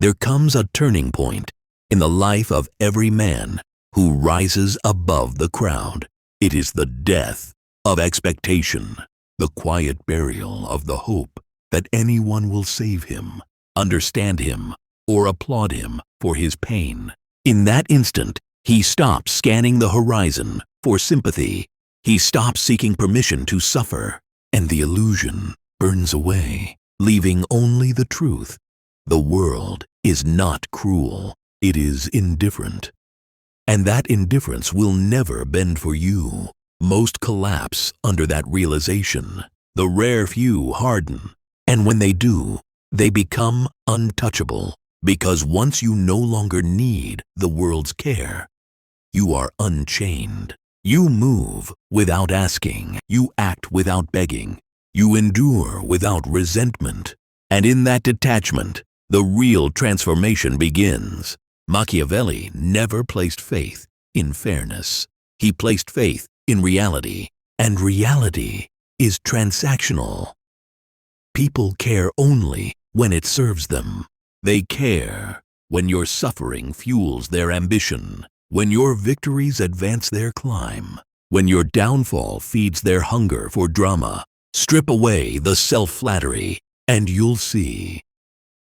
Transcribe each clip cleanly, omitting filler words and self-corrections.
There comes a turning point in the life of every man who rises above the crowd. It is the death of expectation, the quiet burial of the hope that anyone will save him, understand him, or applaud him for his pain. In that instant, he stops scanning the horizon for sympathy. He stops seeking permission to suffer, and the illusion burns away, leaving only the truth. The world is not cruel, it is indifferent. And that indifference will never bend for you. Most collapse under that realization. The rare few harden, and when they do, they become untouchable, because once you no longer need the world's care, you are unchained. You move without asking, you act without begging, you endure without resentment, and in that detachment, the real transformation begins. Machiavelli never placed faith in fairness. He placed faith in reality, and reality is transactional. People care only when it serves them. They care when your suffering fuels their ambition, when your victories advance their climb, when your downfall feeds their hunger for drama. Strip away the self-flattery, and you'll see.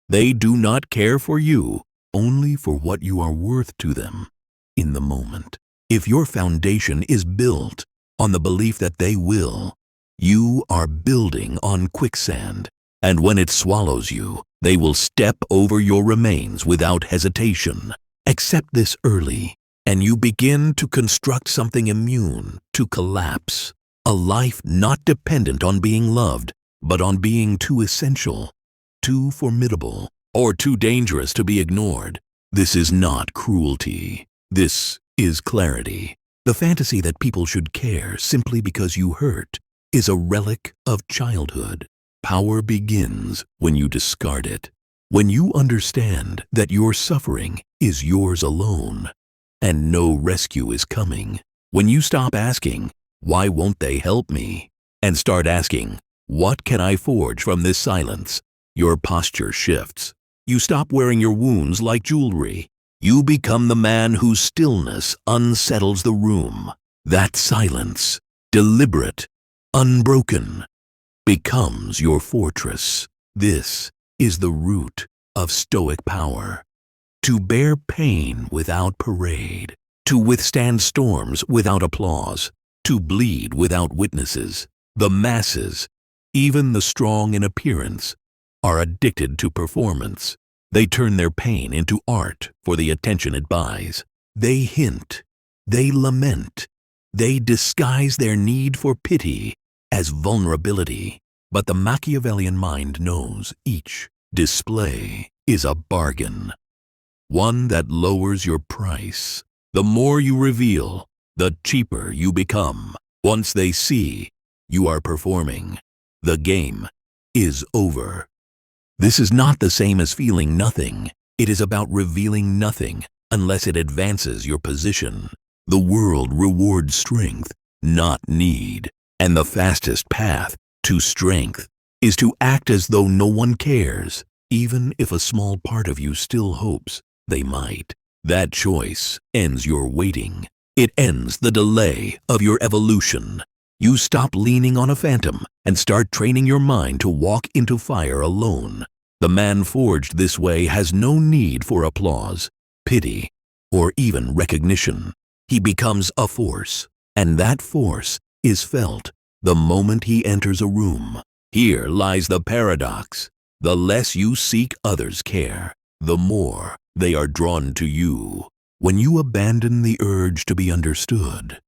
They do not care for you, only for what you are worth to them in the moment. If your foundation is built on the belief that they will, you are building on quicksand, and when it swallows you, they will step over your remains without hesitation. Accept this early, and you begin to construct something immune to collapse. A life not dependent on being loved, but on being too essential, too formidable, or too dangerous to be ignored. This is not cruelty. This is clarity. The fantasy that people should care simply because you hurt is a relic of childhood. Power begins when you discard it, when you understand that your suffering is yours alone, and no rescue is coming. When you stop asking, "Why won't they help me?" and start asking, "What can I forge from this silence?" your posture shifts. You stop wearing your wounds like jewelry. You become the man whose stillness unsettles the room. That silence, deliberate, unbroken, becomes your fortress. This is the root of Stoic power. To bear pain without parade, to withstand storms without applause, to bleed without witnesses. The masses, even the strong in appearance, are addicted to performance. They turn their pain into art for the attention it buys. They hint, they lament, they disguise their need for pity as vulnerability. But the Machiavellian mind knows each display is a bargain, one that lowers your price. The more you reveal, the cheaper you become. Once they see you are performing, the game is over. This is not the same as feeling nothing. It is about revealing nothing unless it advances your position. The world rewards strength, not need. And the fastest path to strength is to act as though no one cares, even if a small part of you still hopes they might. That choice ends your waiting. It ends the delay of your evolution. You stop leaning on a phantom and start training your mind to walk into fire alone. The man forged this way has no need for applause, pity, or even recognition. He becomes a force, and that force is felt the moment he enters a room. Here lies the paradox. The less you seek others' care, the more they are drawn to you. When you abandon the urge to be understood,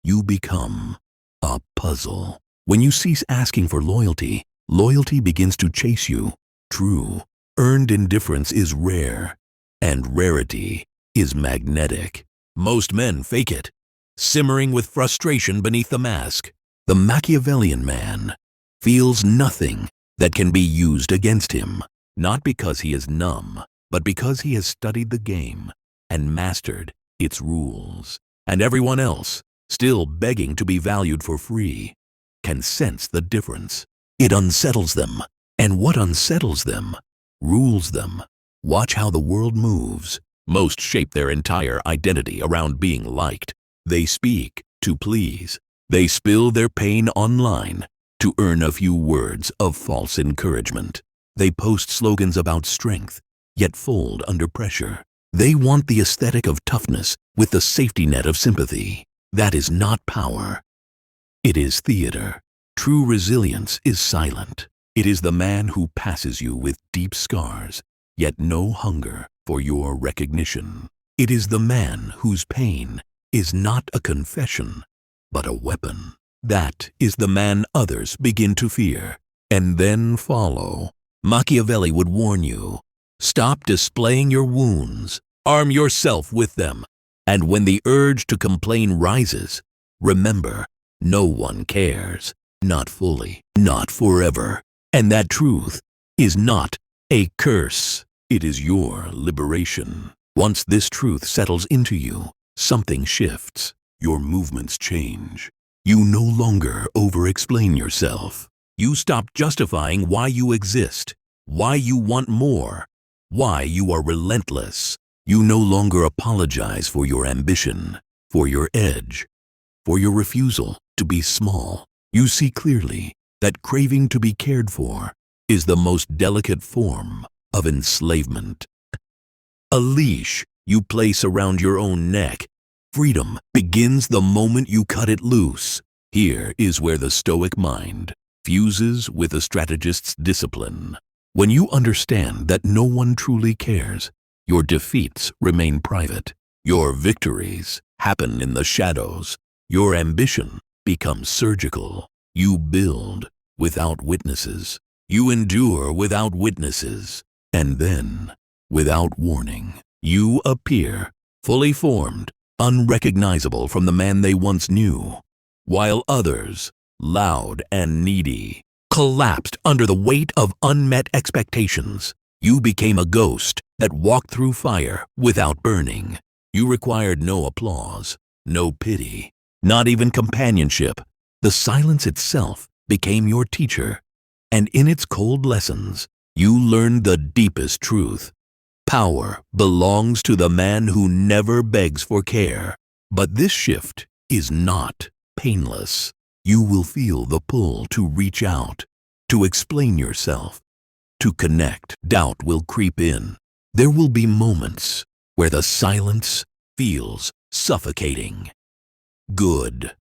you become a puzzle. When you cease asking for loyalty, loyalty begins to chase you. True, earned indifference is rare, and rarity is magnetic. Most men fake it, simmering with frustration beneath the mask. The Machiavellian man feels nothing that can be used against him, not because he is numb, but because he has studied the game and mastered its rules. And everyone else, still begging to be valued for free, can sense the difference. It unsettles them, and what unsettles them rules them. Watch how the world moves. Most shape their entire identity around being liked. They speak to please. They spill their pain online to earn a few words of false encouragement. They post slogans about strength, yet fold under pressure. They want the aesthetic of toughness with the safety net of sympathy. That is not power. It is theater. True resilience is silent. It is the man who passes you with deep scars, yet no hunger for your recognition. It is the man whose pain is not a confession, but a weapon. That is the man others begin to fear and then follow. Machiavelli would warn you, stop displaying your wounds, arm yourself with them, and when the urge to complain rises, remember, no one cares, not fully, not forever, and that truth is not a curse. It is your liberation. Once this truth settles into you, something shifts. Your movements change. You no longer over-explain yourself. You stop justifying why you exist, why you want more, why you are relentless. You no longer apologize for your ambition, for your edge, for your refusal to be small. You see clearly that craving to be cared for is the most delicate form of enslavement. A leash you place around your own neck. Freedom begins the moment you cut it loose. Here is where the Stoic mind fuses with the strategist's discipline. When you understand that no one truly cares, your defeats remain private. Your victories happen in the shadows. Your ambition becomes surgical. You build without witnesses. You endure without witnesses. And then, without warning, you appear fully formed, unrecognizable from the man they once knew, while others, loud and needy, collapsed under the weight of unmet expectations. You became a ghost that walked through fire without burning. You required no applause, no pity, not even companionship. The silence itself became your teacher, and in its cold lessons, you learned the deepest truth. Power belongs to the man who never begs for care. But this shift is not painless. You will feel the pull to reach out, to explain yourself, to connect. Doubt will creep in. There will be moments where the silence feels suffocating. Good.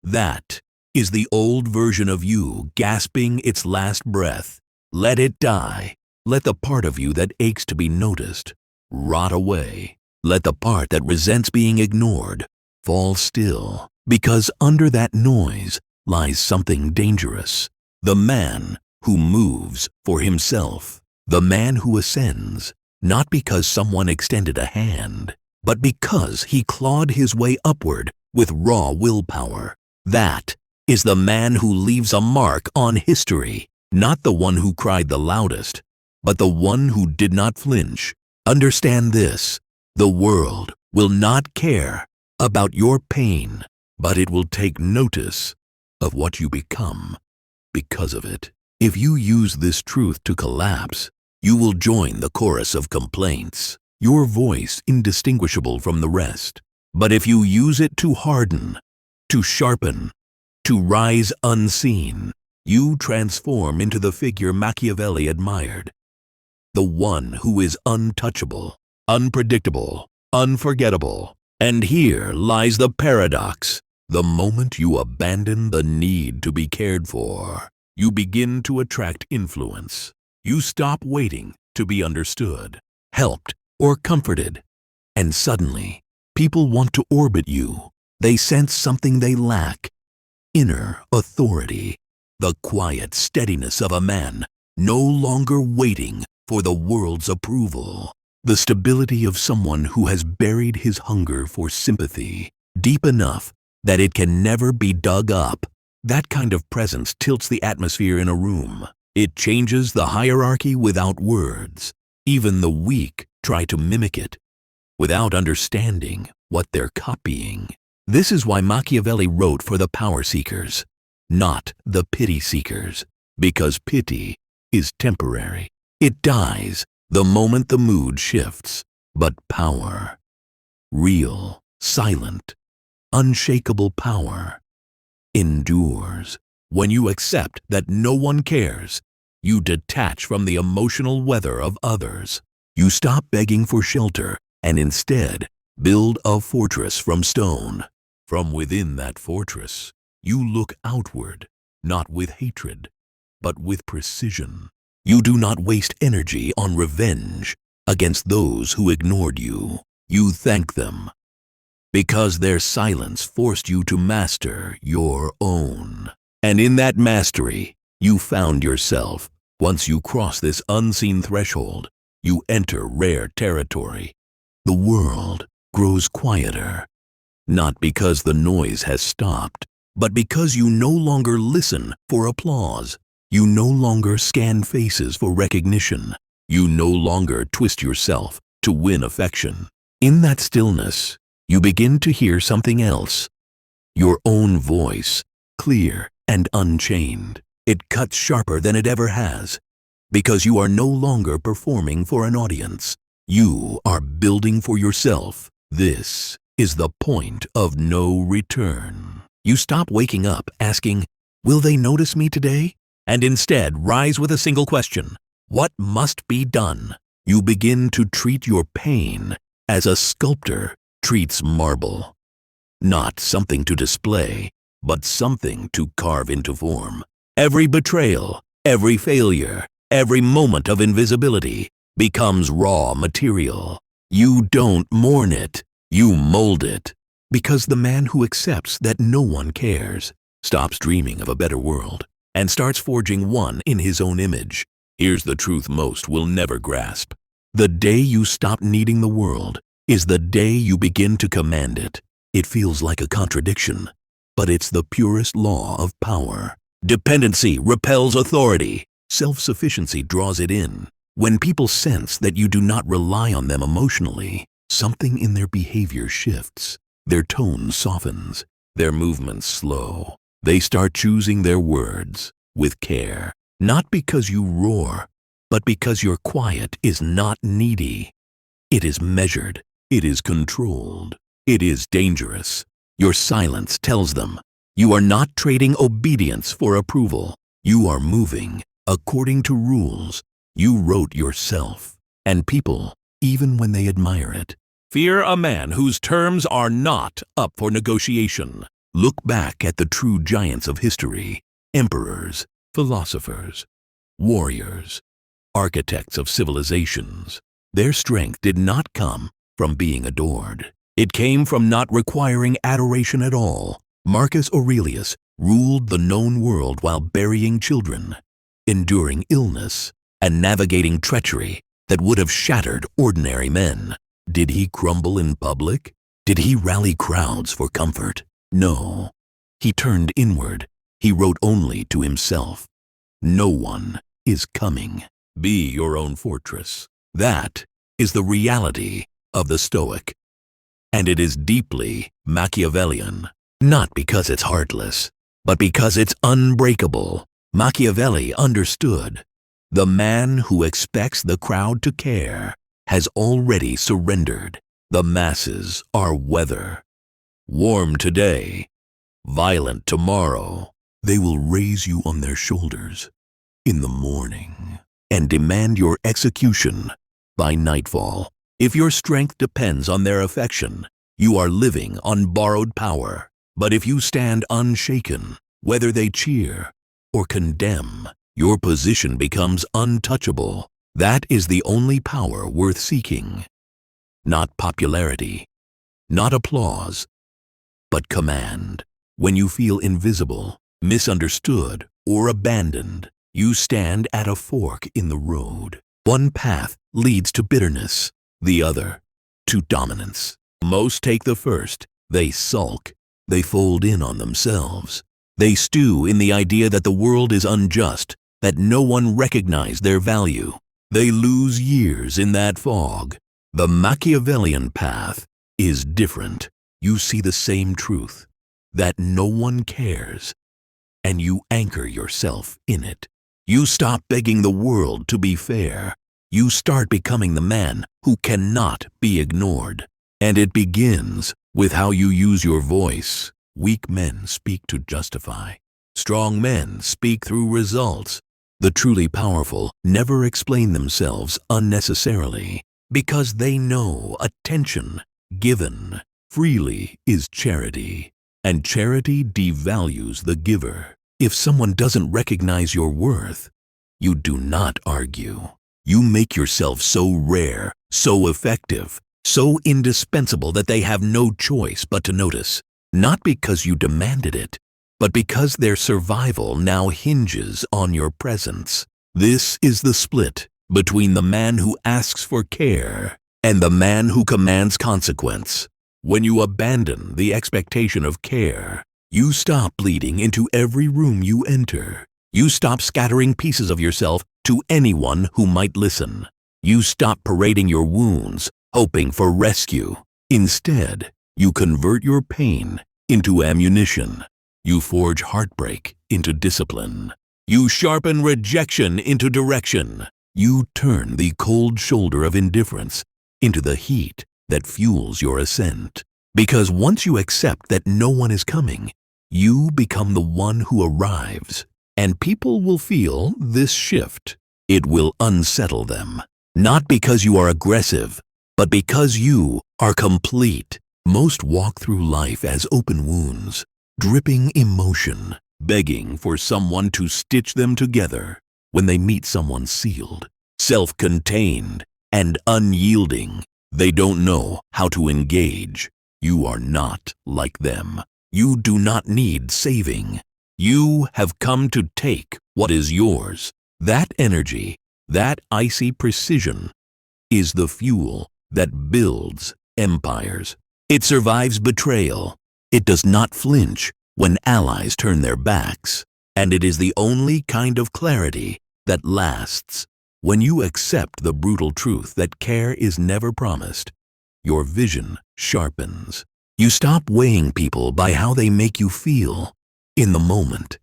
That is the old version of you gasping its last breath. Let it die. Let the part of you that aches to be noticed rot away. Let the part that resents being ignored fall still, because under that noise lies something dangerous. The man who moves for himself. The man who ascends, not because someone extended a hand, but because he clawed his way upward with raw willpower. That is the man who leaves a mark on history, not the one who cried the loudest, but the one who did not flinch. Understand this, the world will not care about your pain, but it will take notice of what you become because of it. If you use this truth to collapse, you will join the chorus of complaints, your voice indistinguishable from the rest. But if you use it to harden, to sharpen, to rise unseen, you transform into the figure Machiavelli admired. The one who is untouchable, unpredictable, unforgettable. And here lies the paradox. The moment you abandon the need to be cared for, you begin to attract influence. You stop waiting to be understood, helped, or comforted. And suddenly, people want to orbit you. They sense something they lack. Inner authority. The quiet steadiness of a man no longer waiting for the world's approval. The stability of someone who has buried his hunger for sympathy deep enough that it can never be dug up. That kind of presence tilts the atmosphere in a room. It changes the hierarchy without words. Even the weak try to mimic it without understanding what they're copying. This is why Machiavelli wrote for the power seekers, not the pity seekers, because pity is temporary. It dies the moment the mood shifts, but power, real, silent, unshakable power, endures. When you accept that no one cares, you detach from the emotional weather of others. You stop begging for shelter and instead build a fortress from stone. From within that fortress, you look outward, not with hatred, but with precision. You do not waste energy on revenge against those who ignored you. You thank them, because their silence forced you to master your own. And in that mastery, you found yourself. Once you cross this unseen threshold, you enter rare territory. The world grows quieter, not because the noise has stopped, but because you no longer listen for applause. You no longer scan faces for recognition. You no longer twist yourself to win affection. In that stillness, you begin to hear something else. Your own voice, clear and unchained. It cuts sharper than it ever has, because you are no longer performing for an audience. You are building for yourself. This is the point of no return. You stop waking up asking, "Will they notice me today?" and instead rise with a single question: what must be done? You begin to treat your pain as a sculptor treats marble. Not something to display, but something to carve into form. Every betrayal, every failure, every moment of invisibility becomes raw material. You don't mourn it, you mold it. Because the man who accepts that no one cares stops dreaming of a better world and starts forging one in his own image. Here's the truth most will never grasp. The day you stop needing the world is the day you begin to command it. It feels like a contradiction, but it's the purest law of power. Dependency repels authority. Self-sufficiency draws it in. When people sense that you do not rely on them emotionally, something in their behavior shifts. Their tone softens. Their movements slow. They start choosing their words with care. Not because you roar, but because your quiet is not needy. It is measured. It is controlled. It is dangerous. Your silence tells them you are not trading obedience for approval. You are moving according to rules you wrote yourself. And people, even when they admire it, fear a man whose terms are not up for negotiation. Look back at the true giants of history: emperors, philosophers, warriors, architects of civilizations. Their strength did not come from being adored. It came from not requiring adoration at all. Marcus Aurelius ruled the known world while burying children, enduring illness, and navigating treachery that would have shattered ordinary men. Did he crumble in public? Did he rally crowds for comfort? No. He turned inward. He wrote only to himself. No one is coming. Be your own fortress. That is the reality of the Stoic. And it is deeply Machiavellian, not because it's heartless, but because it's unbreakable. Machiavelli understood. The man who expects the crowd to care has already surrendered. The masses are weather. Warm today, violent tomorrow. They will raise you on their shoulders in the morning and demand your execution by nightfall. If your strength depends on their affection, you are living on borrowed power. But if you stand unshaken, whether they cheer or condemn, your position becomes untouchable. That is the only power worth seeking. Not popularity, not applause, but command. When you feel invisible, misunderstood, or abandoned, you stand at a fork in the road. One path leads to bitterness, the other to dominance. Most take the first. They sulk. They fold in on themselves. They stew in the idea that the world is unjust, that no one recognizes their value. They lose years in that fog. The Machiavellian path is different. You see the same truth, that no one cares, and you anchor yourself in it. You stop begging the world to be fair. You start becoming the man who cannot be ignored. And it begins with how you use your voice. Weak men speak to justify. Strong men speak through results. The truly powerful never explain themselves unnecessarily because they know attention given freely is charity, and charity devalues the giver. If someone doesn't recognize your worth, you do not argue. You make yourself so rare, so effective, so indispensable that they have no choice but to notice, not because you demanded it, but because their survival now hinges on your presence. This is the split between the man who asks for care and the man who commands consequence. When you abandon the expectation of care, you stop bleeding into every room you enter. You stop scattering pieces of yourself to anyone who might listen. You stop parading your wounds, hoping for rescue. Instead, you convert your pain into ammunition. You forge heartbreak into discipline. You sharpen rejection into direction. You turn the cold shoulder of indifference into the heat that fuels your ascent. Because once you accept that no one is coming, you become the one who arrives. And people will feel this shift. It will unsettle them. Not because you are aggressive, but because you are complete. Most walk through life as open wounds, dripping emotion, begging for someone to stitch them together. When they meet someone sealed, self-contained, and unyielding, they don't know how to engage. You are not like them. You do not need saving. You have come to take what is yours. That energy, that icy precision, is the fuel that builds empires. It survives betrayal. It does not flinch when allies turn their backs. And it is the only kind of clarity that lasts. When you accept the brutal truth that care is never promised, your vision sharpens. You stop weighing people by how they make you feel in the moment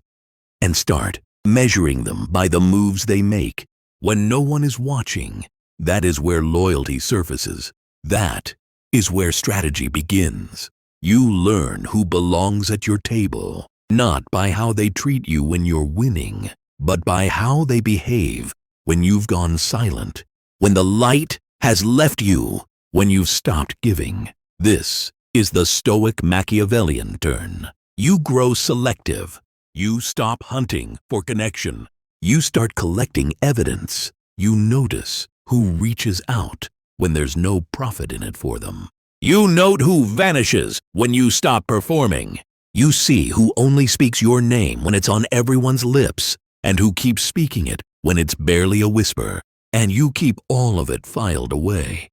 and start measuring them by the moves they make. When no one is watching, that is where loyalty surfaces. That is where strategy begins. You learn who belongs at your table, not by how they treat you when you're winning, but by how they behave when you've gone silent, when the light has left you, when you've stopped giving. This is the Stoic Machiavellian turn. You grow selective. You stop hunting for connection. You start collecting evidence. You notice who reaches out when there's no profit in it for them. You note who vanishes when you stop performing. You see who only speaks your name when it's on everyone's lips, and who keeps speaking it when it's barely a whisper. And you keep all of it filed away.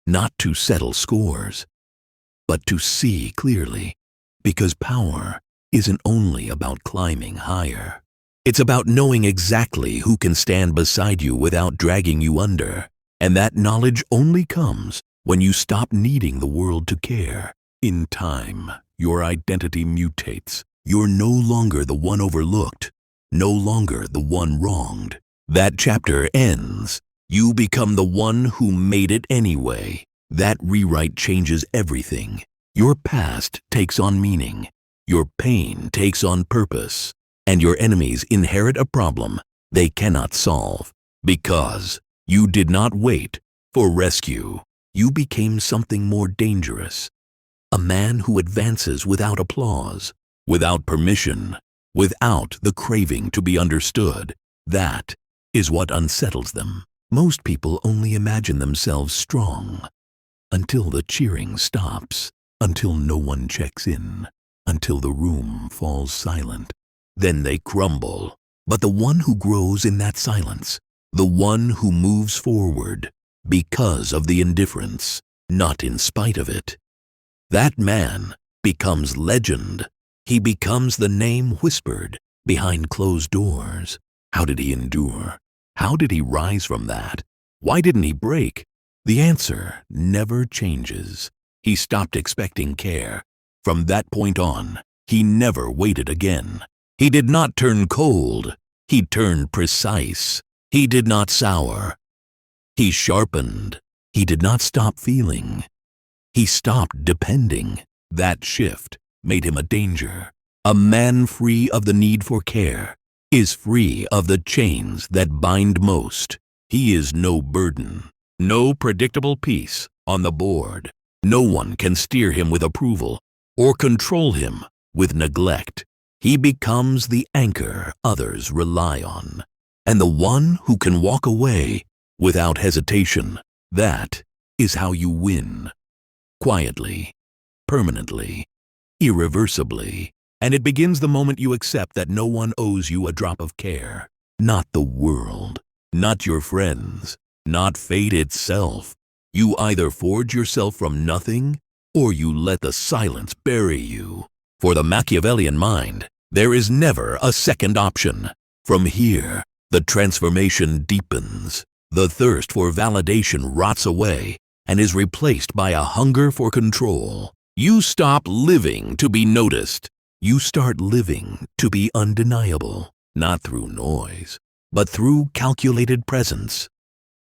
Not to settle scores, but to see clearly. Because power isn't only about climbing higher. It's about knowing exactly who can stand beside you without dragging you under. And that knowledge only comes when you stop needing the world to care. In time, your identity mutates. You're no longer the one overlooked, no longer the one wronged. That chapter ends. You become the one who made it anyway. That rewrite changes everything. Your past takes on meaning. Your pain takes on purpose. And your enemies inherit a problem they cannot solve. Because you did not wait for rescue. You became something more dangerous. A man who advances without applause, without permission, without the craving to be understood. That is what unsettles them. Most people only imagine themselves strong until the cheering stops, until no one checks in, until the room falls silent. Then they crumble. But the one who grows in that silence, the one who moves forward because of the indifference, not in spite of it, that man becomes legend. He becomes the name whispered behind closed doors. How did he endure? How did he rise from that? Why didn't he break? The answer never changes. He stopped expecting care. From that point on, he never waited again. He did not turn cold. He turned precise. He did not sour. He sharpened. He did not stop feeling. He stopped depending. That shift made him a danger. A man free of the need for care is free of the chains that bind most. He is no burden, no predictable piece on the board. No one can steer him with approval or control him with neglect. He becomes the anchor others rely on, and the one who can walk away without hesitation. That is how you win. Quietly, permanently, irreversibly. And it begins the moment you accept that no one owes you a drop of care. Not the world, not your friends, not fate itself. You either forge yourself from nothing, or you let the silence bury you. For the Machiavellian mind, there is never a second option. From here, the transformation deepens. The thirst for validation rots away and is replaced by a hunger for control. You stop living to be noticed. You start living to be undeniable, not through noise, but through calculated presence.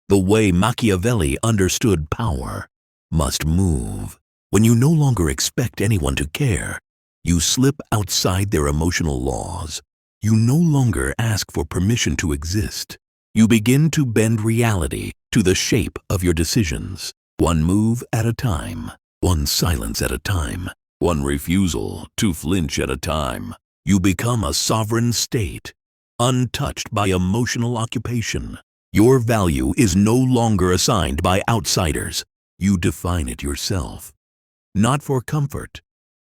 The way Machiavelli understood power must move. When you no longer expect anyone to care, you slip outside their emotional laws. You no longer ask for permission to exist. You begin to bend reality to the shape of your decisions, one move at a time, one silence at a time, one refusal to flinch at a time. You become a sovereign state, untouched by emotional occupation. Your value is no longer assigned by outsiders. You define it yourself, not for comfort,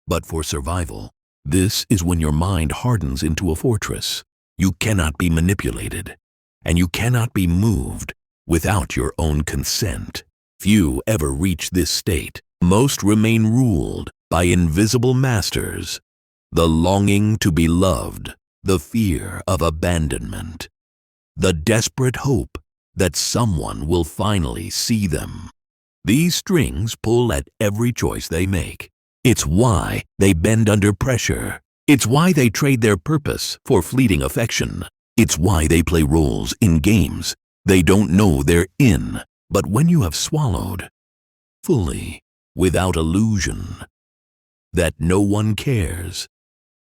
but for survival. This is when your mind hardens into a fortress. You cannot be manipulated, and you cannot be moved without your own consent. Few ever reach this state. Most remain ruled by invisible masters. The longing to be loved, the fear of abandonment, the desperate hope that someone will finally see them. These strings pull at every choice they make. It's why they bend under pressure. It's why they trade their purpose for fleeting affection. It's why they play roles in games they don't know they're in. But when you have swallowed fully, without illusion, that no one cares,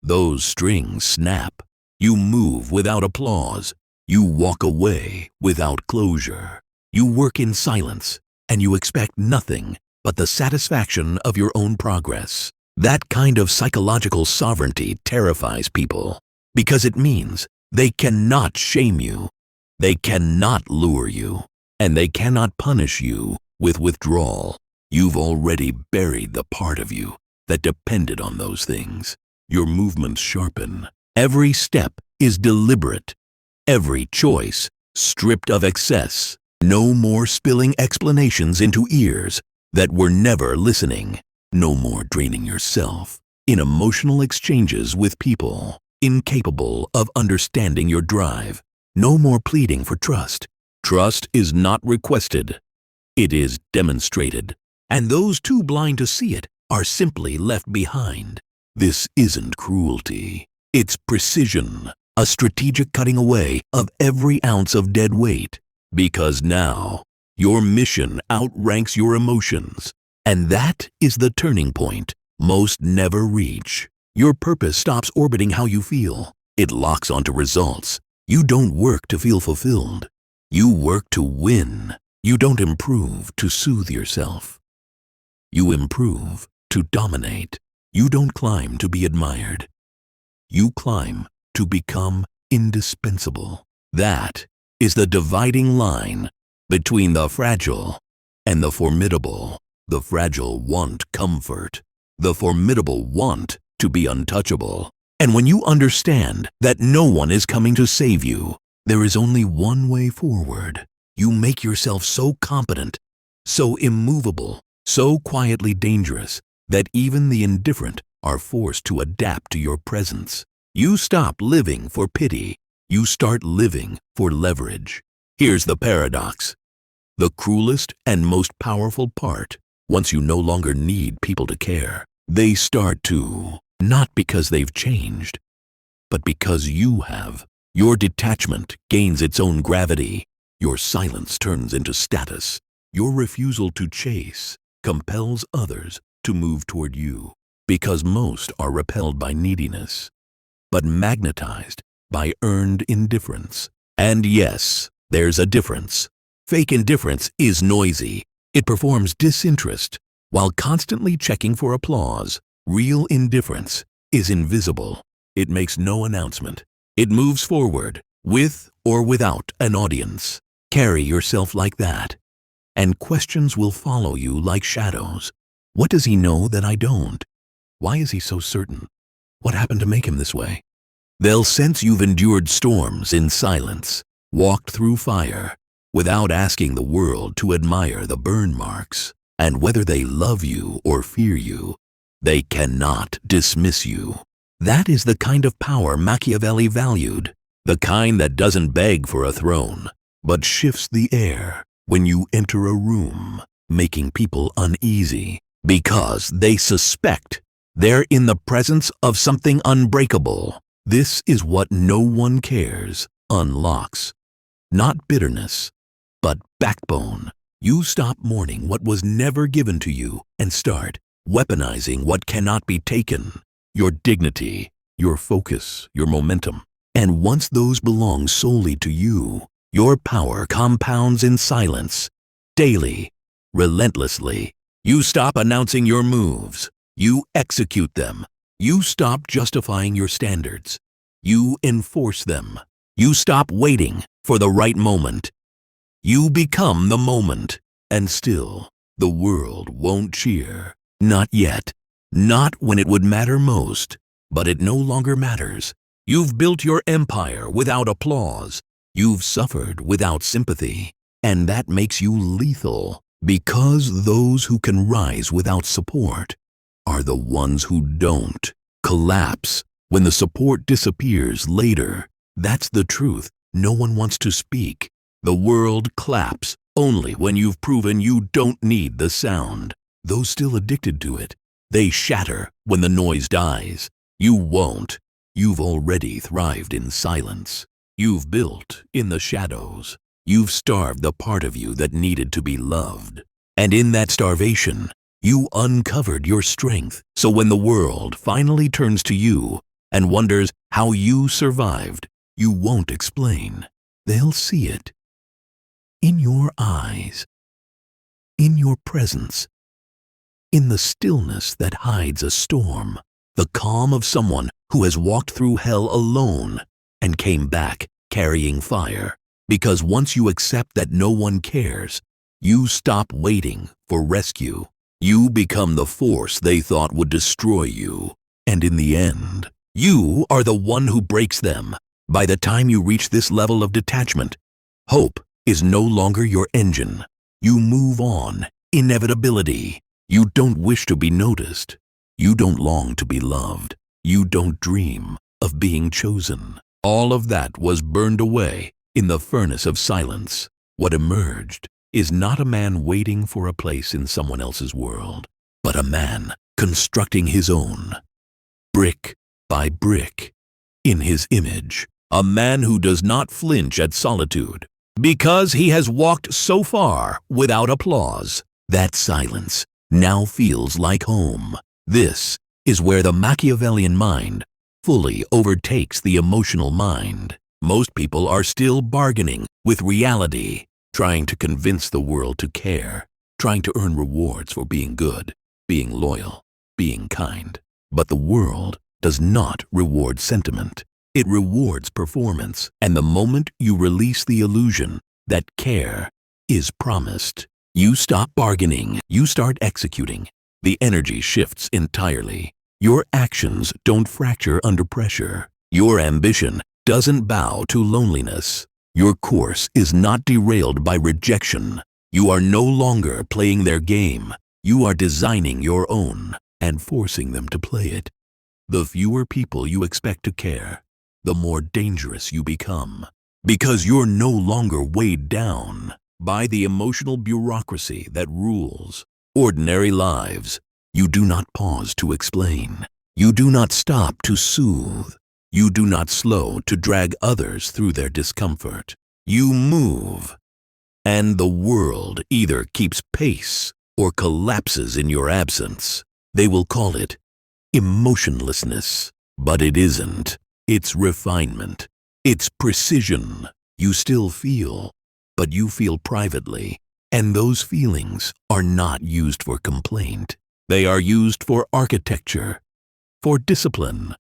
those strings snap. You move without applause. You walk away without closure. You work in silence, and you expect nothing but the satisfaction of your own progress. That kind of psychological sovereignty terrifies people, because it means they cannot shame you, they cannot lure you, and they cannot punish you with withdrawal. You've already buried the part of you that depended on those things. Your movements sharpen. Every step is deliberate. Every choice stripped of excess. No more spilling explanations into ears that were never listening. No more draining yourself in emotional exchanges with people incapable of understanding your drive. No more pleading for trust. Trust is not requested. It is demonstrated. And those too blind to see it are simply left behind. This isn't cruelty. It's precision, a strategic cutting away of every ounce of dead weight. Because now, your mission outranks your emotions. And that is the turning point most never reach. Your purpose stops orbiting how you feel. It locks onto results. You don't work to feel fulfilled. You work to win. You don't improve to soothe yourself. You improve to dominate. You don't climb to be admired. You climb to become indispensable. That is the dividing line between the fragile and the formidable. The fragile want comfort. The formidable want to be untouchable. And when you understand that no one is coming to save you, there is only one way forward. You make yourself so competent, so immovable, so quietly dangerous that even the indifferent are forced to adapt to your presence. You stop living for pity. You start living for leverage. Here's the paradox. The cruelest and most powerful part, once you no longer need people to care, they start to, not because they've changed, but because you have. Your detachment gains its own gravity. Your silence turns into status. Your refusal to chase compels others to move toward you, because most are repelled by neediness, but magnetized by earned indifference. And yes, there's a difference. Fake indifference is noisy. It performs disinterest while constantly checking for applause. Real indifference is invisible. It makes no announcement. It moves forward, with or without an audience. Carry yourself like that, and questions will follow you like shadows. What does he know that I don't? Why is he so certain? What happened to make him this way? They'll sense you've endured storms in silence, walked through fire, without asking the world to admire the burn marks. And whether they love you or fear you, they cannot dismiss you. That is the kind of power Machiavelli valued, the kind that doesn't beg for a throne, but shifts the air when you enter a room, making people uneasy because they suspect they're in the presence of something unbreakable. This is what no one cares unlocks. Not bitterness, but backbone. You stop mourning what was never given to you and start weaponizing what cannot be taken. Your dignity, your focus, your momentum. And once those belong solely to you, your power compounds in silence, daily, relentlessly. You stop announcing your moves. You execute them. You stop justifying your standards. You enforce them. You stop waiting for the right moment. You become the moment. And still, the world won't cheer. Not yet. Not when it would matter most. But it no longer matters. You've built your empire without applause. You've suffered without sympathy. And that makes you lethal, because those who can rise without support are the ones who don't collapse when the support disappears later. That's the truth. No one wants to speak. The world claps only when you've proven you don't need the sound. Those still addicted to it, they shatter when the noise dies. You won't. You've already thrived in silence. You've built in the shadows. You've starved the part of you that needed to be loved. And in that starvation, you uncovered your strength. So when the world finally turns to you and wonders how you survived, you won't explain. They'll see it. In your eyes. In your presence. In the stillness that hides a storm. The calm of someone who has walked through hell alone and came back carrying fire. Because once you accept that no one cares, you stop waiting for rescue. You become the force they thought would destroy you. And in the end, you are the one who breaks them. By the time you reach this level of detachment, hope is no longer your engine. You move on. Inevitability. You don't wish to be noticed. You don't long to be loved. You don't dream of being chosen. All of that was burned away in the furnace of silence. What emerged is not a man waiting for a place in someone else's world, but a man constructing his own, brick by brick, in his image. A man who does not flinch at solitude, because he has walked so far without applause. That silence now feels like home. This is where the Machiavellian mind fully overtakes the emotional mind. Most people are still bargaining with reality, trying to convince the world to care, trying to earn rewards for being good, being loyal, being kind. But the world does not reward sentiment. It rewards performance. And the moment you release the illusion that care is promised, you stop bargaining, you start executing. The energy shifts entirely. Your actions don't fracture under pressure. Your ambition doesn't bow to loneliness. Your course is not derailed by rejection. You are no longer playing their game. You are designing your own and forcing them to play it. The fewer people you expect to care, the more dangerous you become, because you're no longer weighed down by the emotional bureaucracy that rules ordinary lives. You do not pause to explain. You do not stop to soothe. You do not slow to drag others through their discomfort. You move and the world either keeps pace or collapses in your absence. They will call it emotionlessness, but it isn't. It's refinement. It's precision. You still feel, but you feel privately, and those feelings are not used for complaint. They are used for architecture, for discipline,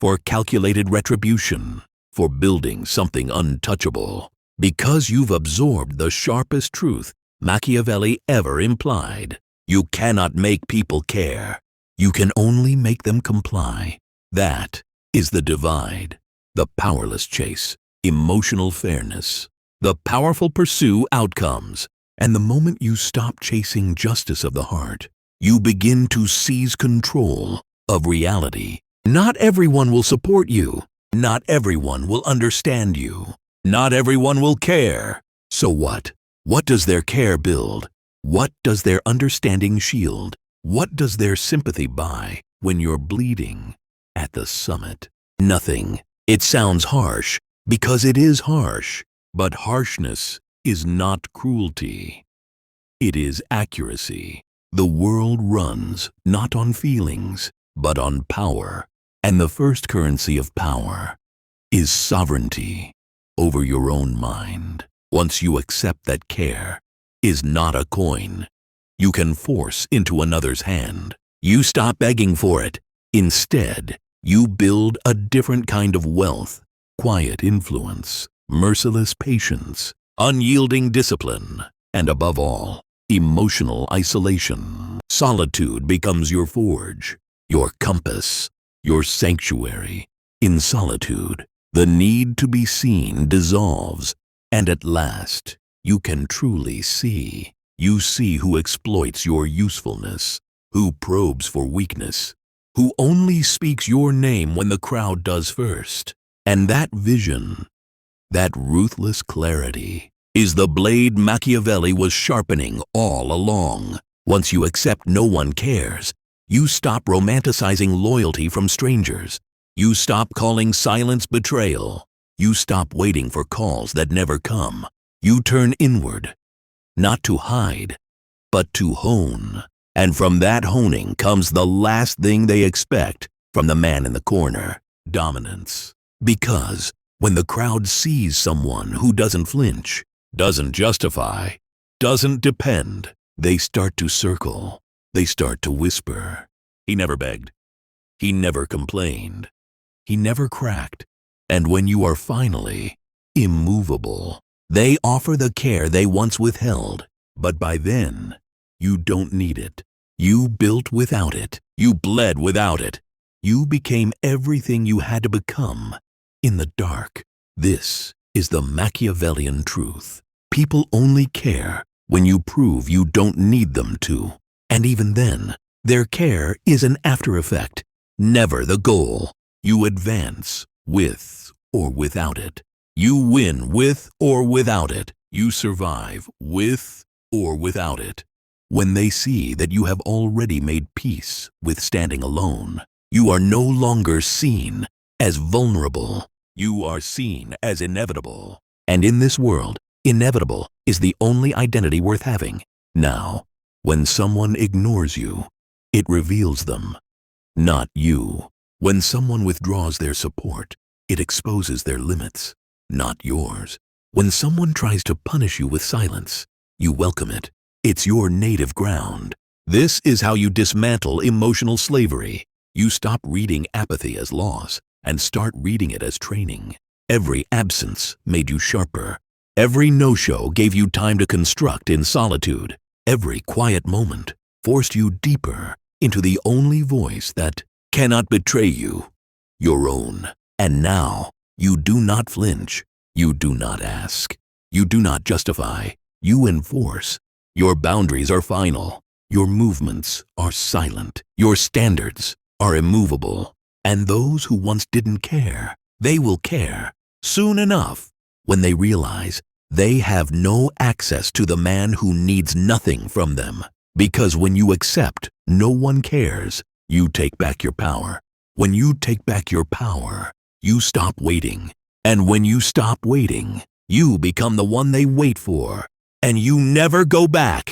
for calculated retribution, for building something untouchable. Because you've absorbed the sharpest truth Machiavelli ever implied. You cannot make people care. You can only make them comply. That is the divide. The powerless chase emotional fairness. The powerful pursue outcomes. And the moment you stop chasing justice of the heart, you begin to seize control of reality. Not everyone will support you. Not everyone will understand you. Not everyone will care. So what? What does their care build? What does their understanding shield? What does their sympathy buy when you're bleeding at the summit? Nothing. It sounds harsh because it is harsh, but harshness is not cruelty. It is accuracy. The world runs not on feelings, but on power. And the first currency of power is sovereignty over your own mind. Once you accept that care is not a coin you can force into another's hand, you stop begging for it. Instead, you build a different kind of wealth, quiet influence, merciless patience, unyielding discipline, and above all, emotional isolation. Solitude becomes your forge, your compass, your sanctuary. In solitude, the need to be seen dissolves, and at last, you can truly see. You see who exploits your usefulness, who probes for weakness, who only speaks your name when the crowd does first. And that vision, that ruthless clarity, is the blade Machiavelli was sharpening all along. Once you accept no one cares, you stop romanticizing loyalty from strangers. You stop calling silence betrayal. You stop waiting for calls that never come. You turn inward, not to hide, but to hone. And from that honing comes the last thing they expect from the man in the corner: dominance. Because when the crowd sees someone who doesn't flinch, doesn't justify, doesn't depend, they start to circle. They start to whisper. He never begged. He never complained. He never cracked. And when you are finally immovable, they offer the care they once withheld. But by then, you don't need it. You built without it. You bled without it. You became everything you had to become in the dark. This is the Machiavellian truth. People only care when you prove you don't need them to. And even then, their care is an after effect, never the goal. You advance with or without it. You win with or without it. You survive with or without it. When they see that you have already made peace with standing alone, you are no longer seen as vulnerable. You are seen as inevitable. And in this world, inevitable is the only identity worth having. Now, when someone ignores you, it reveals them, not you. When someone withdraws their support, it exposes their limits, not yours. When someone tries to punish you with silence, you welcome it. It's your native ground. This is how you dismantle emotional slavery. You stop reading apathy as loss and start reading it as training. Every absence made you sharper. Every no-show gave you time to construct in solitude. Every quiet moment forced you deeper into the only voice that cannot betray you, your own. And now, you do not flinch. You do not ask. You do not justify. You enforce. Your boundaries are final. Your movements are silent. Your standards are immovable. And those who once didn't care, they will care soon enough when they realize they have no access to the man who needs nothing from them. Because when you accept no one cares, you take back your power. When you take back your power, you stop waiting. And when you stop waiting, you become the one they wait for. and you never go back.